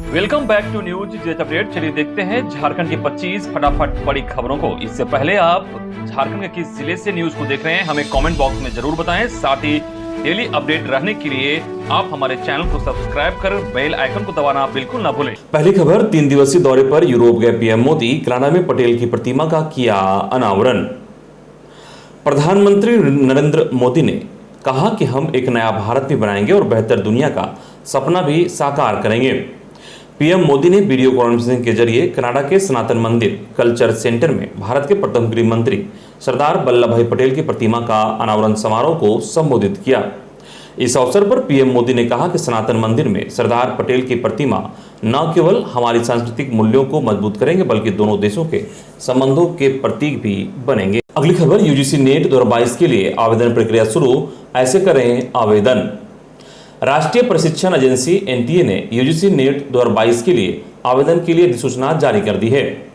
Welcome back to news jet update. चलिए देखते हैं झारखंड की 25 फटाफट बड़ी खबरों को। इससे पहले आप झारखंड के किस जिले से न्यूज को देख रहे हैं हमें कमेंट बॉक्स में जरूर बताएं। साथ ही डेली अपडेट रहने के लिए आप हमारे चैनल को सब्सक्राइब कर बेल आइकन को दबाना बिल्कुल ना भूलें। पहली खबर, 3 दिवसीय दौरे पर यूरोप गए पीएम मोदी, कनाडा में पटेल की प्रतिमा का किया अनावरण। प्रधानमंत्री नरेंद्र मोदी ने कहा कि हम एक नया भारत भी बनाएंगे और बेहतर दुनिया का सपना भी साकार करेंगे। पीएम मोदी ने वीडियो कॉन्फ्रेंसिंग के जरिए कनाडा के सनातन मंदिर कल्चर सेंटर में भारत के प्रथम गृह मंत्री सरदार वल्लभ भाई पटेल की प्रतिमा का अनावरण समारोह को संबोधित किया। इस अवसर पर पीएम मोदी ने कहा कि सनातन मंदिर में सरदार पटेल की प्रतिमा न केवल हमारी सांस्कृतिक मूल्यों को मजबूत करेंगे बल्कि दोनों देशों के संबंधों के प्रतीक भी बनेंगे। अगली खबर, यूजीसी नेट 2022 के लिए आवेदन प्रक्रिया शुरू, ऐसे करें आवेदन। राष्ट्रीय प्रशिक्षण एजेंसी एनटीए ने यूजीसी नेट 2022 के लिए आवेदन के लिए अधिसूचना जारी कर दी है,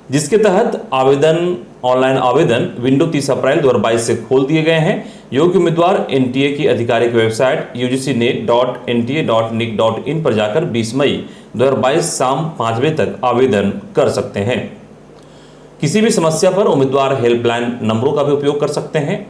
जिसके तहत ऑनलाइन आवेदन विंडो 30 अप्रैल 2022 से खोल दिए गए हैं। योग्य उम्मीदवार एनटीए की आधिकारिक वेबसाइट ugcnet.nta.nic.in पर जाकर 20 मई 2022 शाम 5 बजे तक आवेदन कर सकते हैं। किसी भी समस्या पर उम्मीदवार हेल्पलाइन नंबरों का भी उपयोग कर सकते हैं।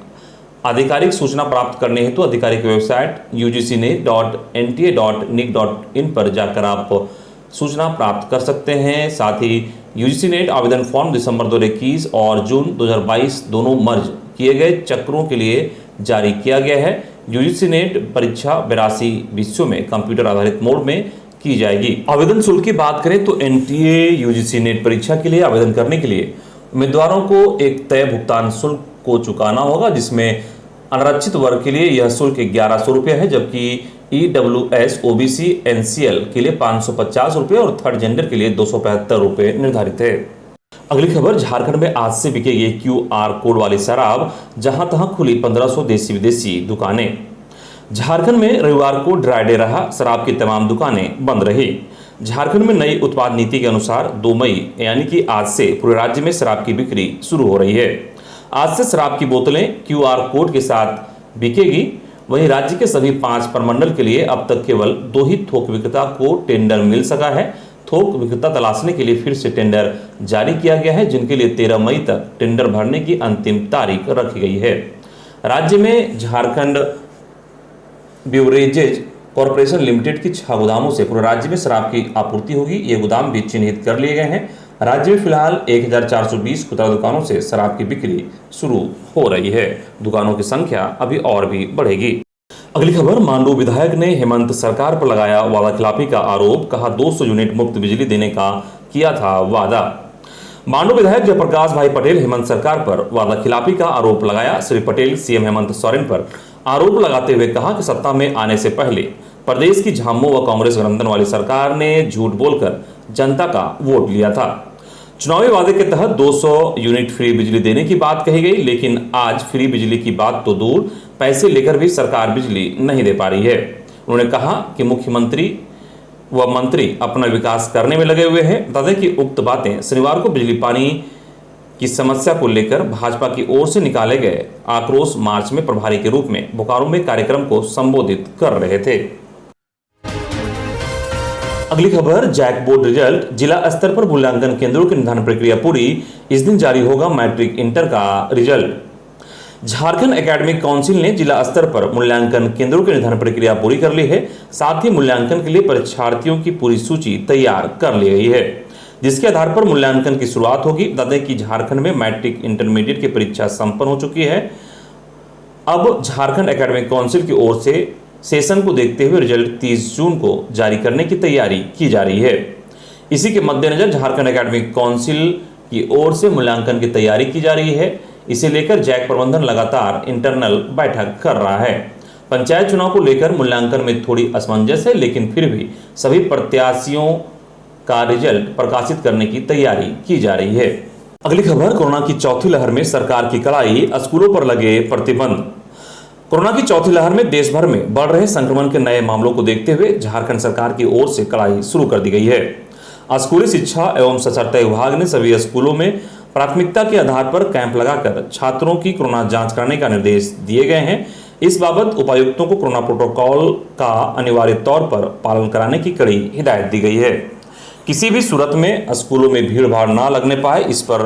आधिकारिक सूचना प्राप्त करने हेतु आधिकारिक वेबसाइट ugcnet.nta.nic.in पर जाकर आप सूचना प्राप्त कर सकते हैं। साथ ही यूजीसी नेट आवेदन फॉर्म दिसंबर 2021 और जून 2022 दोनों मर्ज किए गए चक्रों के लिए जारी किया गया है। यूजीसी नेट परीक्षा 82 विषयों में कंप्यूटर आधारित मोड में की जाएगी। आवेदन शुल्क की बात करें तो एनटीए यूजीसी नेट परीक्षा के लिए आवेदन करने के लिए उम्मीदवारों को एक तय भुगतान शुल्क को चुकाना होगा, जिसमें अनारक्षित वर्ग के लिए यह शुल्क 1100 रुपये है, जबकि ईडब्ल्यूएस, ओबीसी, एनसीएल के लिए 550 रुपये और थर्ड जेंडर के लिए 275 रुपये निर्धारित है। अगली खबर, झारखंड में आज से बिकेगी क्यूआर कोड वाली शराब, जहां तहां खुली 1500 देसी विदेशी दुकानें। झारखंड में रविवार को ड्राई डे रहा, शराब की तमाम दुकानें बंद रही। झारखंड में नई उत्पाद नीति के अनुसार 2 मई यानी कि आज से पूरे राज्य में शराब की बिक्री शुरू हो रही है। आज से शराब की बोतलें क्यूआर कोड के साथ बिकेगी। वहीं राज्य के सभी 5 प्रमंडल के लिए अब तक केवल 2 ही थोक विक्रेता को टेंडर मिल सका है। थोक विक्रेता तलाशने के लिए फिर से टेंडर जारी किया गया है, जिनके लिए 13 मई तक टेंडर भरने की अंतिम तारीख रखी गई है। राज्य में झारखंड ब्यूरेजेज कॉरपोरेशन लिमिटेड की 6 गोदामों से पूरे राज्य में शराब की आपूर्ति होगी। ये गोदाम भी चिन्हित कर लिए गए हैं। राज्य में फिलहाल 1420 खुदरा दुकानों से शराब की बिक्री शुरू हो रही है। दुकानों की संख्या अभी और भी बढ़ेगी। अगली खबर, मांडू विधायक ने हेमंत सरकार पर लगाया वादाखिलाफी का आरोप, कहा 200 यूनिट मुफ्त बिजली देने का किया था वादा। मांडू विधायक जयप्रकाश भाई पटेल हेमंत सरकार पर वादाखिलाफी का आरोप लगाया। श्री पटेल सीएम हेमंत सोरेन पर आरोप लगाते हुए कहा कि सत्ता में आने से पहले प्रदेश की झामुमो व कांग्रेस गठबंधन वाली सरकार ने झूठ बोलकर जनता का वोट लिया था। चुनावी वादे के तहत 200 यूनिट फ्री बिजली देने की बात कही गई, लेकिन आज फ्री बिजली की बात तो दूर, पैसे लेकर भी सरकार बिजली नहीं दे पा रही है। उन्होंने कहा कि मुख्यमंत्री व मंत्री अपना विकास करने में लगे हुए हैं। बता दें कि उक्त बातें शनिवार को बिजली पानी की समस्या को लेकर भाजपा की ओर से निकाले गए आक्रोश मार्च में प्रभारी के रूप में बोकारो में कार्यक्रम को संबोधित कर रहे थे। अगली खबर, जैक बोर्ड रिजल्ट, जिला स्तर पर मूल्यांकन केंद्रों की निर्धारण प्रक्रिया पूरी, इस दिन जारी होगा मैट्रिक इंटर का रिजल्ट। झारखंड एकेडमिक काउंसिल ने जिला स्तर पर मूल्यांकन केंद्रों की निर्धारण प्रक्रिया पूरी कर ली है। साथ ही मूल्यांकन के लिए परीक्षार्थियों की पूरी सूची तैयार कर ली गई है, जिसके आधार पर मूल्यांकन की शुरुआत होगी। बता दें कि झारखंड में मैट्रिक इंटरमीडिएट की परीक्षा संपन्न हो चुकी है। अब झारखंड एकेडमिक काउंसिल की ओर से सेशन को देखते हुए रिजल्ट 30 जून को जारी करने की तैयारी की जा रही है। इसी के मद्देनजर झारखंड एकेडमिक काउंसिल की ओर से मूल्यांकन की तैयारी की जा रही है। इसे लेकर जैक प्रबंधन लगातार इंटरनल बैठक कर रहा है। पंचायत चुनाव को लेकर मूल्यांकन में थोड़ी असमंजस है, लेकिन फिर भी सभी प्रत्याशियों का रिजल्ट प्रकाशित करने की तैयारी की जा रही है। अगली खबर, कोरोना की चौथी लहर में सरकार की कड़ाई, स्कूलों पर लगे प्रतिबंध। कोरोना की चौथी लहर में देश भर में बढ़ रहे संक्रमण के नए मामलों को देखते हुए झारखंड सरकार की ओर से कड़ाई शुरू कर दी गई है। स्कूली शिक्षा एवं साक्षरता विभाग ने सभी स्कूलों में प्राथमिकता के आधार पर कैंप लगाकर छात्रों की कोरोना जांच कराने का निर्देश दिए गए हैं। इस बाबत उपायुक्तों को कोरोना प्रोटोकॉल का अनिवार्य तौर पर पालन कराने की कड़ी हिदायत दी गई है। किसी भी सूरत में स्कूलों में भीड़ भाड़ ना लगने पाए, इस पर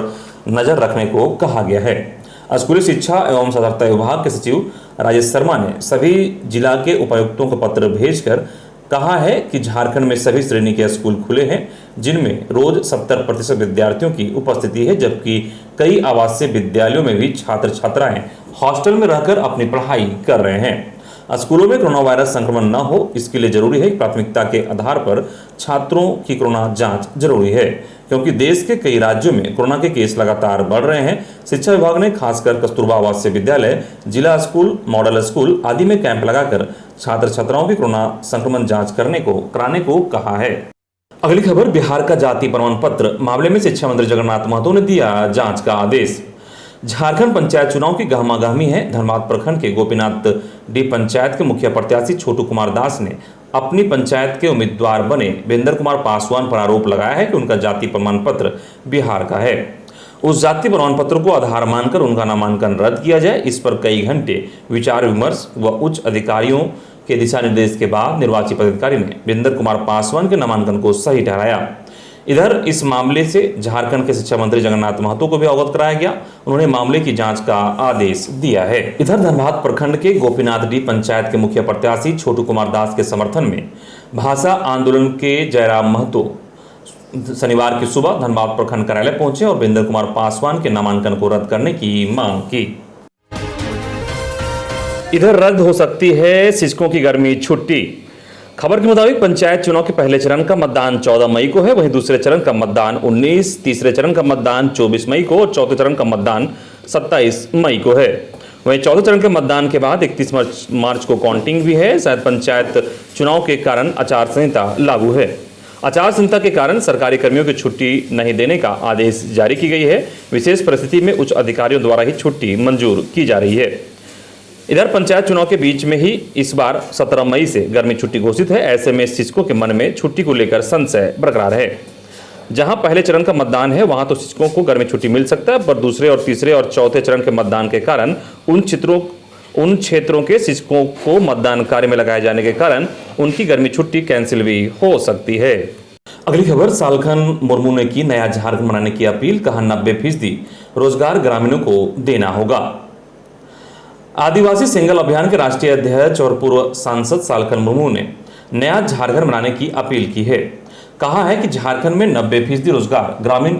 नजर रखने को कहा गया है। स्कूली शिक्षा एवं साक्षरता विभाग के सचिव राजेश शर्मा ने सभी जिला के उपायुक्तों को पत्र भेजकर कहा है कि झारखंड में सभी श्रेणी के स्कूल खुले हैं, जिनमें रोज 70% विद्यार्थियों की उपस्थिति है, जबकि कई आवासीय विद्यालयों में भी छात्र छात्राएं हॉस्टल में रहकर अपनी पढ़ाई कर रहे हैं। स्कूलों में कोरोना वायरस संक्रमण न हो, इसके लिए जरूरी है कि प्राथमिकता के आधार पर छात्रों की कोरोना जांच जरूरी है, क्योंकि देश के कई राज्यों में कोरोना के केस लगातार बढ़ रहे हैं। शिक्षा विभाग ने खासकर कस्तूरबा आवासीय विद्यालय, जिला स्कूल, मॉडल स्कूल आदि में कैंप लगाकर छात्र छात्राओं की कोरोना संक्रमण जांच कराने को कहा है। अगली खबर, बिहार का जाति प्रमाण पत्र मामले में शिक्षा मंत्री जगन्नाथ महतो ने दिया जांच का आदेश। झारखंड पंचायत चुनाव की गहमागहमी है। धनबाद प्रखंड के गोपीनाथ डी पंचायत के मुखिया प्रत्याशी छोटू कुमार दास ने अपनी पंचायत के उम्मीदवार बने वीरेंद्र कुमार पासवान पर आरोप लगाया है कि उनका जाति प्रमाण पत्र बिहार का है। उस जाति प्रमाण पत्र को आधार मानकर उनका नामांकन रद्द किया जाए, इस पर कई घंटे विचार विमर्श व उच्च अधिकारियों के दिशा निर्देश के बाद निर्वाची पदाधिकारी ने वीरेंद्र कुमार पासवान के नामांकन को सही ठहराया। इधर इस मामले से झारखंड के शिक्षा मंत्री जगन्नाथ महतो को भी अवगत कराया गया। उन्होंने मामले की जांच का आदेश दिया है। इधर धनबाद प्रखंड के गोपीनाथ डी पंचायत के मुखिया प्रत्याशी छोटू कुमार दास के समर्थन में भाषा आंदोलन के जयराम महतो शनिवार की सुबह धनबाद प्रखंड कार्यालय पहुंचे और वीरेंद्र कुमार पासवान के नामांकन को रद्द करने की मांग की। इधर रद्द हो सकती है शिक्षकों की गर्मी छुट्टी। खबर के मुताबिक पंचायत चुनाव के पहले चरण का मतदान 14 मई को है, वहीं दूसरे चरण का मतदान 19, तीसरे चरण का मतदान 24 मई को और चौथे चरण का मतदान 27 मई को है। वहीं चौथे चरण के मतदान के बाद 31 मार्च को काउंटिंग भी है। शायद पंचायत चुनाव के कारण आचार संहिता लागू है। आचार संहिता के कारण सरकारी कर्मियों की छुट्टी नहीं देने का आदेश जारी की गई है। विशेष परिस्थिति में उच्च अधिकारियों द्वारा ही छुट्टी मंजूर की जा रही है। इधर पंचायत चुनाव के बीच में ही इस बार 17 मई से गर्मी छुट्टी घोषित है। ऐसे में शिक्षकों के मन में छुट्टी को लेकर संशय बरकरार है। जहां पहले चरण का मतदान है वहां तो शिक्षकों को गर्मी छुट्टी मिल सकता है, पर दूसरे और तीसरे और चौथे चरण के मतदान के कारण उन क्षेत्रों के शिक्षकों को मतदान कार्य में लगाए जाने के कारण उनकी गर्मी छुट्टी कैंसिल भी हो सकती है। अगली खबर, सालखन मुर्मू ने की नया झारखंड बनाने की अपील, कहा 90% रोजगार ग्रामीणों को देना होगा। आदिवासी सिंगल अभियान के राष्ट्रीय अध्यक्ष और पूर्व सांसद सालखन मुर्मू ने नया झारखंड बनाने की अपील की है। कहा है कि झारखंड में 90% रोजगार ग्रामीण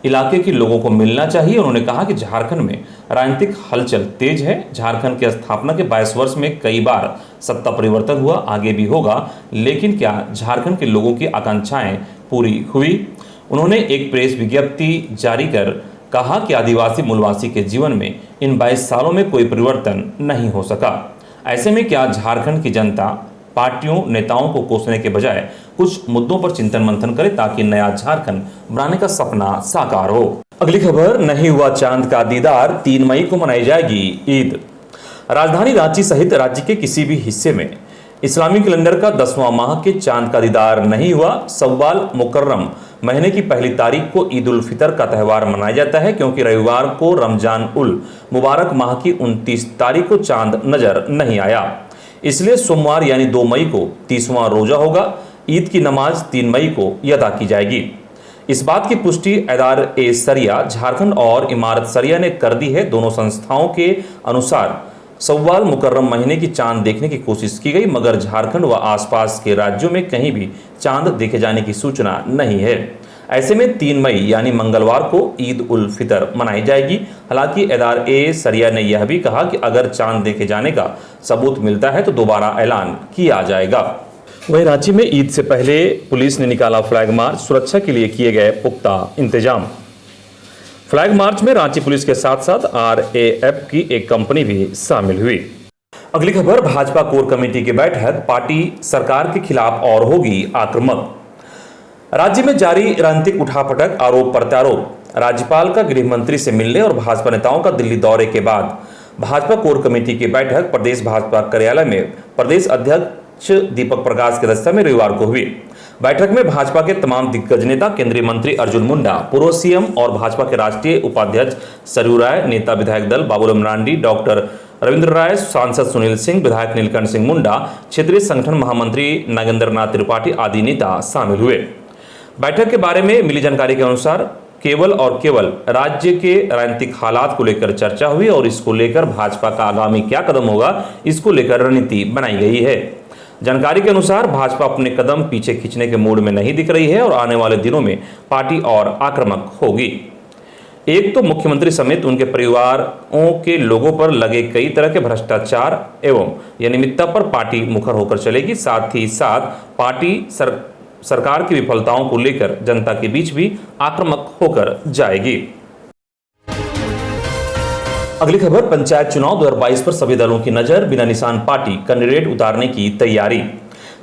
इलाके के लोगों को मिलना चाहिए। उन्होंने कहा कि झारखंड में राजनीतिक हलचल तेज है। झारखंड की स्थापना के 22 वर्ष में कई बार सत्ता परिवर्तन हुआ, आगे भी होगा, लेकिन क्या झारखंड के लोगों की आकांक्षाएं पूरी हुई? उन्होंने एक प्रेस विज्ञप्ति जारी कर कहा कि आदिवासी मूलवासी के जीवन में इन 22 सालों में कोई परिवर्तन नहीं हो सका। ऐसे में क्या झारखंड की जनता पार्टियों नेताओं को कोसने के बजाय कुछ मुद्दों पर चिंतन मंथन करे ताकि नया झारखंड बनाने का सपना साकार हो। अगली खबर, नहीं हुआ चांद का दीदार, 3 मई को मनाई जाएगी ईद। राजधानी रांची सहित राज्य के किसी भी हिस्से में इस्लामी कैलेंडर का 10वां माह के चांद का दीदार नहीं हुआ। सव्वाल मुकर्रम महीने की पहली तारीख को ईद उल फितर का त्यौहार मनाया जाता है, क्योंकि रविवार को रमजान उल मुबारक माह की 29 तारीख को चांद नजर नहीं आया। इसलिए सोमवार यानी 2 मई को 30वां रोजा होगा। ईद की नमाज 3 मई को अदा की जाएगी। इस बात की पुष्टि इदार-ए-शरिया झारखंड और इमारत शरिया ने कर दी है। दोनों संस्थाओं के अनुसार सव्वाल मुकर्रम महीने की चांद देखने की कोशिश की गई, मगर झारखंड व आसपास के राज्यों में कहीं भी चांद देखे जाने की सूचना नहीं है। ऐसे में 3 मई यानी मंगलवार को ईद उल फितर मनाई जाएगी। हालांकि इदार-ए-शरिया ने यह भी कहा कि अगर चांद देखे जाने का सबूत मिलता है तो दोबारा ऐलान किया जाएगा। वहीं रांची में ईद से पहले पुलिस ने निकाला फ्लैग मार्च, सुरक्षा के लिए किए गए पुख्ता इंतजाम। फ्लैग मार्च में रांची पुलिस के साथ साथ RAF की एक कंपनी भी शामिल हुई। अगली खबर, भाजपा कोर कमेटी की बैठक, पार्टी सरकार के खिलाफ और होगी आक्रामक। राज्य में जारी राजनीतिक उठापटक, आरोप प्रत्यारोप, राज्यपाल का गृह मंत्री से मिलने और भाजपा नेताओं का दिल्ली दौरे के बाद भाजपा कोर कमेटी की बैठक प्रदेश भाजपा कार्यालय में प्रदेश अध्यक्ष दीपक प्रकाश की अध्यक्षता में रविवार को हुई। बैठक में भाजपा के तमाम दिग्गज नेता, केंद्रीय मंत्री अर्जुन मुंडा, पूर्व CM और भाजपा के राष्ट्रीय उपाध्यक्ष सरयू राय, नेता विधायक दल बाबूराम मरांडी, डॉक्टर रविंद्र राय, सांसद सुनील सिंह, विधायक नीलकंठ सिंह मुंडा, क्षेत्रीय संगठन महामंत्री नागेंद्र नाथ त्रिपाठी आदि नेता शामिल हुए। बैठक के बारे में मिली जानकारी के अनुसार केवल और केवल राज्य के राजनीतिक हालात को लेकर चर्चा हुई और इसको लेकर भाजपा का आगामी क्या कदम होगा, इसको लेकर रणनीति बनाई गई है। जानकारी के अनुसार भाजपा अपने कदम पीछे खींचने के मूड में नहीं दिख रही है और आने वाले दिनों में पार्टी और आक्रामक होगी। एक तो मुख्यमंत्री समेत उनके परिवारों के लोगों पर लगे कई तरह के भ्रष्टाचार एवं अनियमितता पर पार्टी मुखर होकर चलेगी। साथ ही साथ पार्टी सरकार की विफलताओं को लेकर जनता के बीच भी आक्रामक होकर जाएगी। अगली खबर, पंचायत चुनाव 2022 पर सभी दलों की नजर, बिना निशान पार्टी कैंडिडेट उतारने की तैयारी।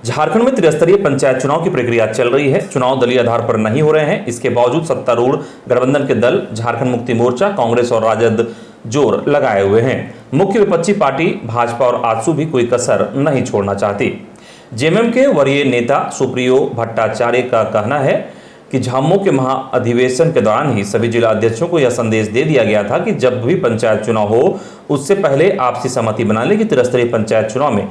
झारखंड में त्रिस्तरीय पंचायत चुनाव की प्रक्रिया चल रही है। चुनाव दलीय आधार पर नहीं हो रहे हैं। इसके बावजूद सत्तारूढ़ गठबंधन के दल झारखंड मुक्ति मोर्चा, कांग्रेस और राजद जोर लगाए हुए हैं। मुख्य विपक्षी पार्टी भाजपा और आजसू भी कोई कसर नहीं छोड़ना चाहती। जेएमएम के वरीय नेता सुप्रियो भट्टाचार्य का कहना है कि झामुमो के महाअधिवेशन के दौरान ही सभी जिला अध्यक्षों को यह संदेश दे दिया गया था कि जब भी पंचायत चुनाव हो उससे पहले आपसी सहमति बना ले कि त्रिस्तरीय पंचायत चुनाव में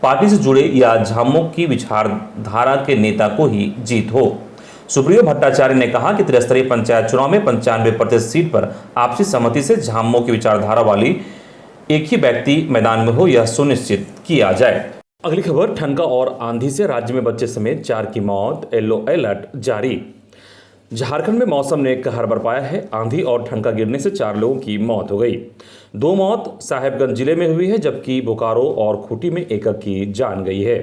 पार्टी से जुड़े या झामुमो की विचारधारा के नेता को ही जीत हो। सुप्रियो भट्टाचार्य ने कहा कि त्रिस्तरीय पंचायत चुनाव में 95% सीट पर आपसी सहमति से झामुमो की विचारधारा वाली एक ही व्यक्ति मैदान में हो, यह सुनिश्चित किया जाए। अगली खबर, ठनका और आंधी से राज्य में बच्चे समेत 4 की मौत, येलो अलर्ट जारी। झारखंड में मौसम ने कहर बरपाया है। आंधी और ठनका गिरने से 4 लोगों की मौत हो गई। 2 मौत साहेबगंज जिले में हुई है, जबकि बोकारो और खूंटी में एक की जान गई है।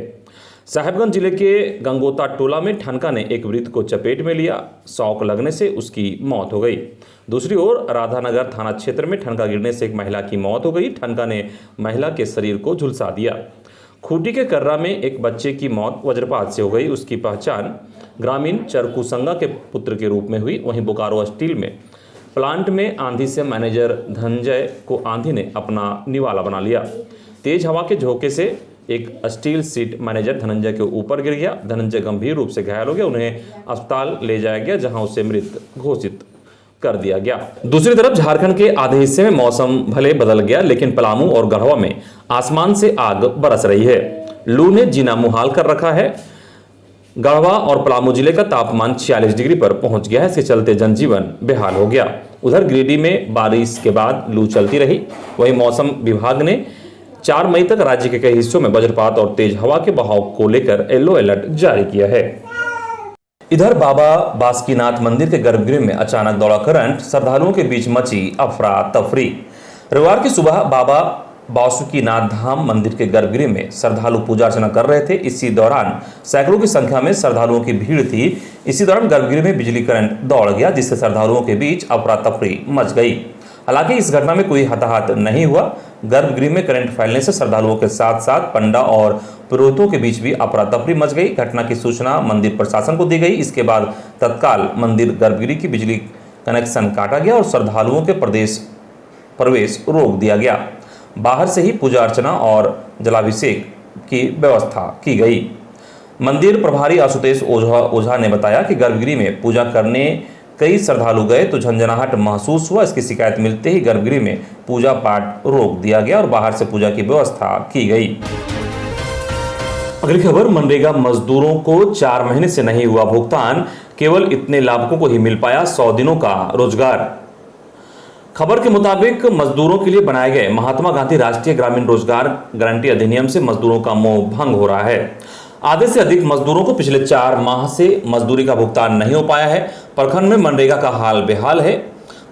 साहेबगंज जिले के गंगोता टोला में ठनका ने एक वृद्ध को चपेट में लिया। शॉक लगने से उसकी मौत हो गई। दूसरी ओर राधानगर थाना क्षेत्र में ठनका गिरने से एक महिला की मौत हो गई। ठनका ने महिला के शरीर को झुलसा दिया। खूंटी के कर्रा में एक बच्चे की मौत वज्रपात से हो गई। उसकी पहचान ग्रामीण चरकुसंगा के पुत्र के रूप में हुई। वहीं बोकारो स्टील में प्लांट में आंधी से मैनेजर धनंजय को आंधी ने अपना निवाला बना लिया। तेज हवा के झोंके से एक स्टील सीट मैनेजर धनंजय के ऊपर गिर गया। धनंजय गंभीर रूप से घायल हो गया। उन्हें अस्पताल ले जाया गया, जहां उसे मृत घोषित कर दिया गया। दूसरी तरफ झारखंड के आधे हिस्से में मौसम भले बदल गया, लेकिन पलामू और गढ़वा में आसमान से आग बरस रही है। लू ने जीना मुहाल कर रखा है। गढ़वा और पलामू जिले का तापमान 46 डिग्री पर पहुंच गया है। इसके चलते जनजीवन बेहाल हो गया। उधर गिरिडीह में बारिश के बाद लू चलती रही। वहीं मौसम विभाग ने 4 मई तक राज्य के कई हिस्सों में वज्रपात और तेज हवा के बहाव को लेकर येलो अलर्ट जारी किया है। इधर बाबा बासुकीनाथ मंदिर के गर्भगृह में अचानक दौड़ा करंट, श्रद्धालुओं के बीच मची अफरा तफरी। रविवार की सुबह बाबा बासुकीनाथ धाम मंदिर के गर्भगृह में श्रद्धालु पूजा अर्चना कर रहे थे। इसी दौरान सैकड़ों की संख्या में श्रद्धालुओं की भीड़ थी। इसी दौरान गर्भगृह में बिजली करंट दौड़ गया, जिससे श्रद्धालुओं के बीच अफरा तफरी मच गई। हालांकि इस घटना में कोई हताहत नहीं हुआ। गर्भगृह में करंट फैलने से श्रद्धालुओं के साथ साथ पंडा और पुरोहितों के बीच भी अफरा तफरी मच गई। घटना की सूचना मंदिर प्रशासन को दी गई। इसके बाद तत्काल मंदिर गर्भगृह की बिजली कनेक्शन काटा गया और श्रद्धालुओं के प्रवेश रोक दिया गया। बाहर से ही पूजा अर्चना और जलाभिषेक की व्यवस्था की गई। मंदिर प्रभारी आशुतोष ओझा ने बताया कि गर्भगृह में पूजा करने कई श्रद्धालु गए तो झंझनाहट महसूस हुआ। इसकी शिकायत मिलते ही गर्भगृह में पूजा पाठ रोक दिया गया और बाहर से पूजा की व्यवस्था की गई। अगली खबर, मनरेगा मजदूरों को 4 महीने से नहीं हुआ भुगतान, केवल इतने लाभुकों को ही मिल पाया 100 दिनों का रोजगार। खबर के मुताबिक मजदूरों के लिए बनाए गए महात्मा गांधी राष्ट्रीय ग्रामीण रोजगार गारंटी अधिनियम से मजदूरों का मोह भंग हो रहा है। आधे से अधिक मजदूरों को पिछले 4 माह से मजदूरी का भुगतान नहीं हो पाया है। प्रखंड में मनरेगा का हाल बेहाल है।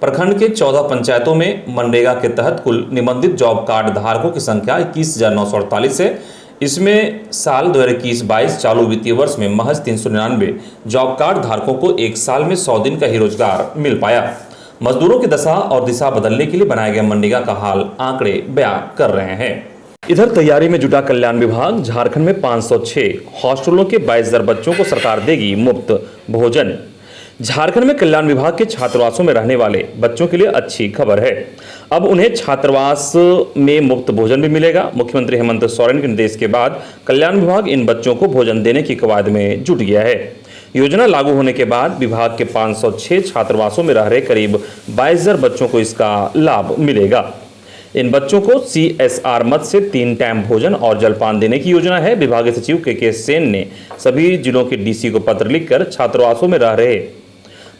प्रखंड के 14 पंचायतों में मनरेगा के तहत कुल निबंधित जॉब कार्ड धारकों की संख्या 21,948 है। इसमें साल 2021-22 चालू वित्तीय वर्ष में महज 399 जॉब कार्ड धारकों को एक साल में 100 दिन का ही रोजगार मिल पाया। मजदूरों की दशा और दिशा बदलने के लिए बनाए गए मनरेगा का हाल आंकड़े बयां कर रहे हैं। इधर तैयारी में जुटा कल्याण विभाग। झारखंड में 506 हॉस्टलों के 22,000 बच्चों को सरकार देगी मुफ्त भोजन। झारखंड में कल्याण विभाग के छात्रावासों में रहने वाले बच्चों के लिए अच्छी खबर है। अब उन्हें छात्रावास में मुफ्त भोजन भी मिलेगा। मुख्यमंत्री हेमंत सोरेन के निर्देश के बाद कल्याण विभाग इन बच्चों को भोजन देने की कवायद में जुट गया है। योजना लागू होने के बाद विभाग के 506 छात्रावासों में रह रहे करीब 22,000 बच्चों को इसका लाभ मिलेगा। इन बच्चों को CSR मद से 3 टाइम भोजन और जलपान देने की योजना है। विभागीय सचिव के सेन ने सभी जिलों के DC को पत्र लिखकर छात्रावासों में रह रहे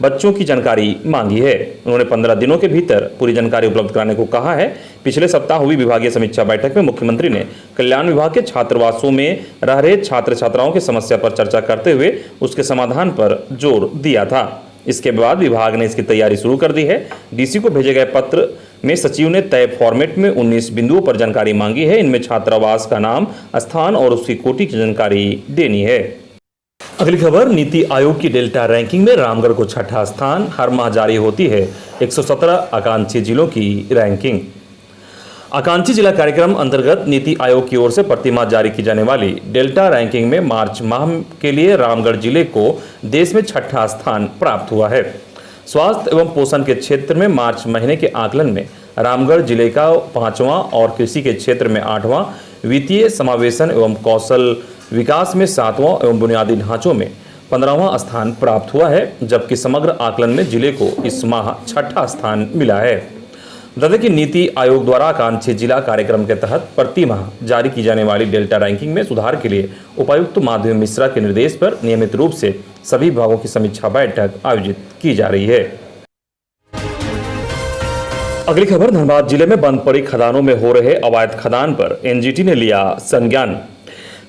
बच्चों की जानकारी मांगी है। उन्होंने 15 दिनों के भीतर पूरी जानकारी उपलब्ध कराने को कहा है। पिछले सप्ताह हुई विभागीय समीक्षा बैठक में मुख्यमंत्री ने कल्याण विभाग के छात्रावासों में रह रहे छात्र छात्राओं की समस्या पर चर्चा करते हुए उसके समाधान पर जोर दिया था। इसके बाद विभाग ने इसकी तैयारी शुरू कर दी है। DC को भेजे गए पत्र में सचिव ने तय फॉर्मेट में 19 बिंदुओं पर जानकारी मांगी है। इनमें छात्रावास का नाम, स्थान और उसकी कोटि की जानकारी देनी है। अगली खबर, नीति आयोग की डेल्टा रैंकिंग में रामगढ़ को 6ठा स्थान। हर माह जारी होती है 117 आकांक्षी जिलों की रैंकिंग। आकांक्षी जिला कार्यक्रम अंतर्गत नीति आयोग की ओर से प्रति माह जारी की जाने वाली डेल्टा रैंकिंग में मार्च माह के लिए रामगढ़ जिले को देश में 6ठा स्थान प्राप्त हुआ है। स्वास्थ्य एवं पोषण के क्षेत्र में मार्च महीने के आकलन में रामगढ़ जिले का 5वां और कृषि के क्षेत्र में 8वां, वित्तीय समावेशन एवं कौशल विकास में 7वां एवं बुनियादी ढांचों में 15वां स्थान प्राप्त हुआ है, जबकि समग्र आकलन में जिले को इस माह 6ठा स्थान मिला है। बता दें कि नीति आयोग द्वारा आकांक्षी जिला कार्यक्रम के तहत प्रति माह जारी की जाने वाली डेल्टा रैंकिंग में सुधार के लिए उपायुक्त माधवी मिश्रा के निर्देश पर नियमित रूप से सभी विभागों की समीक्षा बैठक आयोजित की जा रही है। अगली खबर, धनबाद जिले में बंद पड़ी खदानों में हो रहे अवैध खदान पर NGT ने लिया संज्ञान।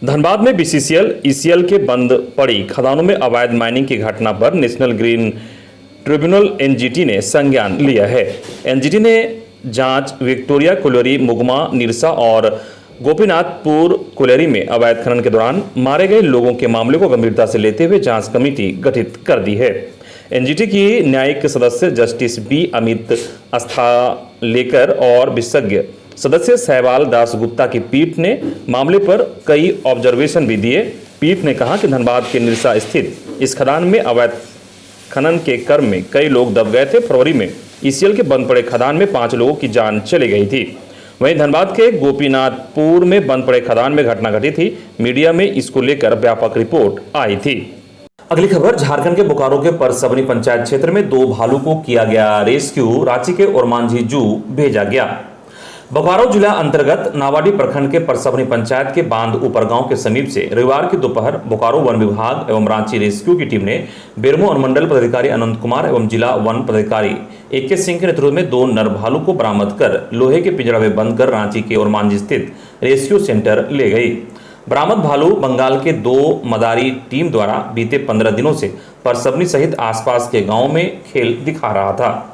धनबाद में BCCL, ECL के बंद पड़ी खदानों में अवैध माइनिंग की घटना पर नेशनल ग्रीन ट्रिब्यूनल NGT ने संज्ञान लिया है। NGT ने जांच विक्टोरिया कोलेरी, मुगमा, निरसा और गोपीनाथपुर कोलेरी में अवैध खनन के दौरान मारे गए लोगों के मामले को गंभीरता से लेते हुए जांच कमेटी गठित कर दी है। NGT की न्यायिक सदस्य जस्टिस B अमित अस्थालेकर और विशेषज्ञ सदस्य सहवाल दास गुप्ता की पीठ ने मामले पर कई ऑब्जर्वेशन भी दिए। पीठ ने कहा कि धनबाद के निरसा स्थित इस खदान में अवैध खनन के क्रम में कई लोग दब गए थे। फरवरी में ECL के बंद पड़े खदान में 5 लोगों की जान चली गई थी। वहीं धनबाद के गोपीनाथपुर में बंद पड़े खदान में घटना घटी थी। मीडिया में इसको लेकर व्यापक रिपोर्ट आई थी। अगली खबर, झारखंड के बोकारो के परसबनी पंचायत क्षेत्र में 2 भालू को किया गया रेस्क्यू। रांची के ओरमांझी जू भेजा गया। बोकारो जिला अंतर्गत नावाडी प्रखंड के परसबनी पंचायत के बांध ऊपरगांव के समीप से रविवार की दोपहर बोकारो वन विभाग एवं रांची रेस्क्यू की टीम ने बेरमो अनुमंडल पदाधिकारी अनंत कुमार एवं जिला वन पदाधिकारी AK सिंह के नेतृत्व में 2 नर भालू को बरामद कर लोहे के पिंजरा में बंद कर रांची के ओरमांझी स्थित रेस्क्यू सेंटर ले गई। बरामद भालू बंगाल के 2 मदारी टीम द्वारा बीते 15 दिनों से परसबनी सहित आसपास के गाँव में खेल दिखा रहा था।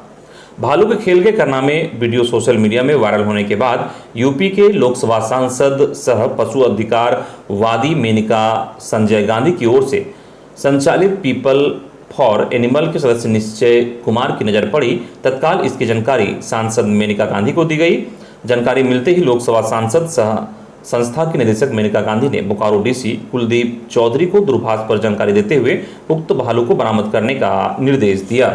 भालू के खेल के कारनामे वीडियो सोशल मीडिया में वायरल होने के बाद यूपी के लोकसभा सांसद सह पशु अधिकार वादी मेनका संजय गांधी की ओर से संचालित पीपल फॉर एनिमल के सदस्य निश्चय कुमार की नजर पड़ी। तत्काल इसकी जानकारी सांसद मेनका गांधी को दी गई। जानकारी मिलते ही लोकसभा सांसद सह संस्था के निदेशक मेनका गांधी ने बोकारो DC कुलदीप चौधरी को दूरभाष पर जानकारी देते हुए उक्त भालू को बरामद करने का निर्देश दिया।